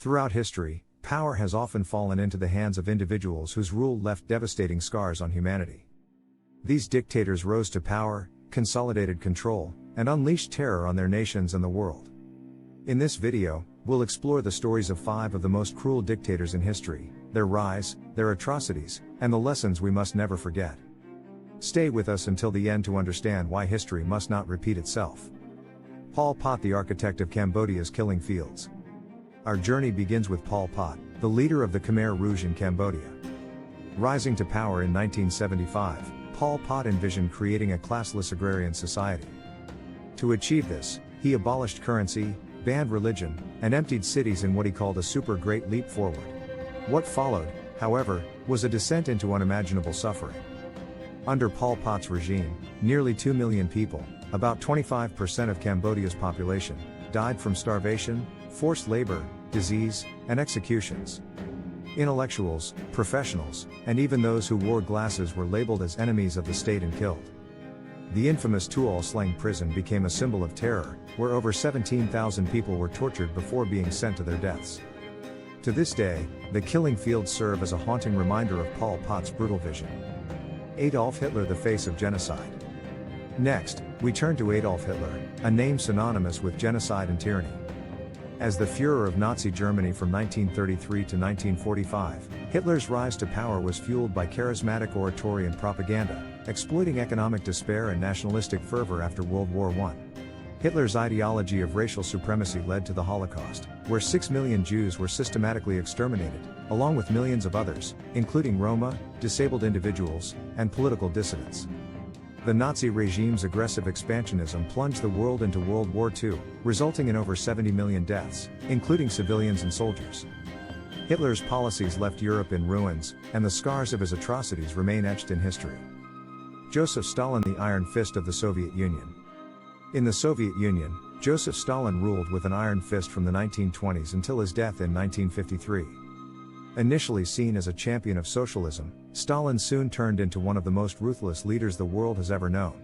Throughout history, power has often fallen into the hands of individuals whose rule left devastating scars on humanity. These dictators rose to power, consolidated control, and unleashed terror on their nations and the world. In this video, we'll explore the stories of 5 of the most cruel dictators in history, their rise, their atrocities, and the lessons we must never forget. Stay with us until the end to understand why history must not repeat itself. Pol Pot, the architect of Cambodia's killing fields. Our journey begins with Pol Pot, the leader of the Khmer Rouge in Cambodia. Rising to power in 1975, Pol Pot envisioned creating a classless agrarian society. To achieve this, he abolished currency, banned religion, and emptied cities in what he called a super great leap forward. What followed, however, was a descent into unimaginable suffering. Under Pol Pot's regime, nearly 2 million people, about 25% of Cambodia's population, died from starvation, forced labor, disease, and executions. Intellectuals, professionals, and even those who wore glasses were labeled as enemies of the state and killed. The infamous Tuol Sleng prison became a symbol of terror, where over 17,000 people were tortured before being sent to their deaths. To this day, the killing fields serve as a haunting reminder of Pol Pot's brutal vision. Adolf Hitler, the face of genocide. Next, we turn to Adolf Hitler, a name synonymous with genocide and tyranny. As the Führer of Nazi Germany from 1933 to 1945, Hitler's rise to power was fueled by charismatic oratory and propaganda, exploiting economic despair and nationalistic fervor after World War I. Hitler's ideology of racial supremacy led to the Holocaust, where 6 million Jews were systematically exterminated, along with millions of others, including Roma, disabled individuals, and political dissidents. The Nazi regime's aggressive expansionism plunged the world into World War II, resulting in over 70 million deaths, including civilians and soldiers. Hitler's policies left Europe in ruins, and the scars of his atrocities remain etched in history. Joseph Stalin, the Iron Fist of the Soviet Union. In the Soviet Union, Joseph Stalin ruled with an iron fist from the 1920s until his death in 1953. Initially seen as a champion of socialism, Stalin soon turned into one of the most ruthless leaders the world has ever known.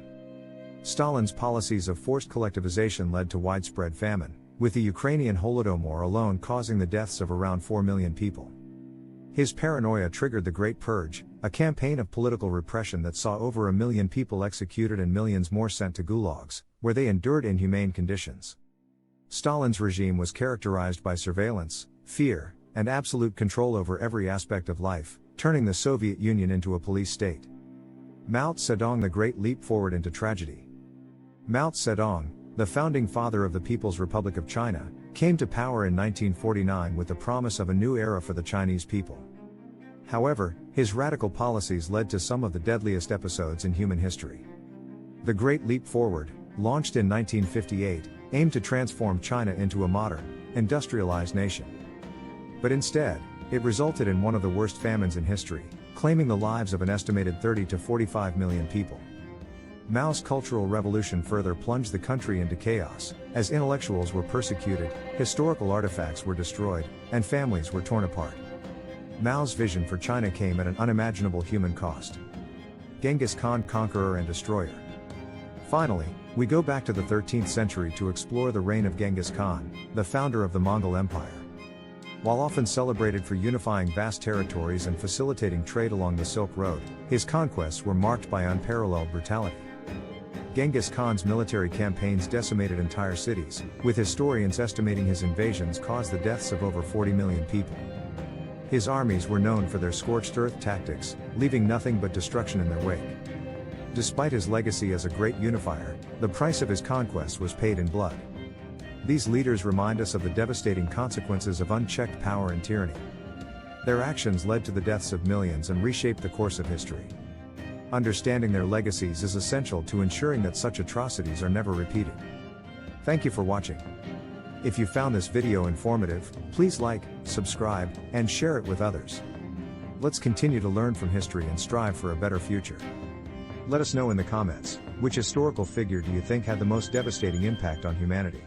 Stalin's policies of forced collectivization led to widespread famine, with the Ukrainian Holodomor alone causing the deaths of around 4 million people. His paranoia triggered the Great Purge, a campaign of political repression that saw over 1 million people executed and millions more sent to gulags, where they endured inhumane conditions. Stalin's regime was characterized by surveillance, fear, and absolute control over every aspect of life, turning the Soviet Union into a police state. Mao Zedong, the great leap forward into tragedy. Mao Zedong, the founding father of the People's Republic of China, came to power in 1949 with the promise of a new era for the Chinese people. However, his radical policies led to some of the deadliest episodes in human history. The Great Leap Forward, launched in 1958, aimed to transform China into a modern, industrialized nation. But instead, it resulted in one of the worst famines in history, claiming the lives of an estimated 30 to 45 million people. Mao's Cultural Revolution further plunged the country into chaos, as intellectuals were persecuted, historical artifacts were destroyed, and families were torn apart. Mao's vision for China came at an unimaginable human cost. Genghis Khan, conqueror and destroyer. Finally, we go back to the 13th century to explore the reign of Genghis Khan, the founder of the Mongol Empire. While often celebrated for unifying vast territories and facilitating trade along the Silk Road, his conquests were marked by unparalleled brutality. Genghis Khan's military campaigns decimated entire cities, with historians estimating his invasions caused the deaths of over 40 million people. His armies were known for their scorched earth tactics, leaving nothing but destruction in their wake. Despite his legacy as a great unifier, the price of his conquests was paid in blood. These leaders remind us of the devastating consequences of unchecked power and tyranny. Their actions led to the deaths of millions and reshaped the course of history. Understanding their legacies is essential to ensuring that such atrocities are never repeated. Thank you for watching. If you found this video informative, please like, subscribe, and share it with others. Let's continue to learn from history and strive for a better future. Let us know in the comments, which historical figure do you think had the most devastating impact on humanity?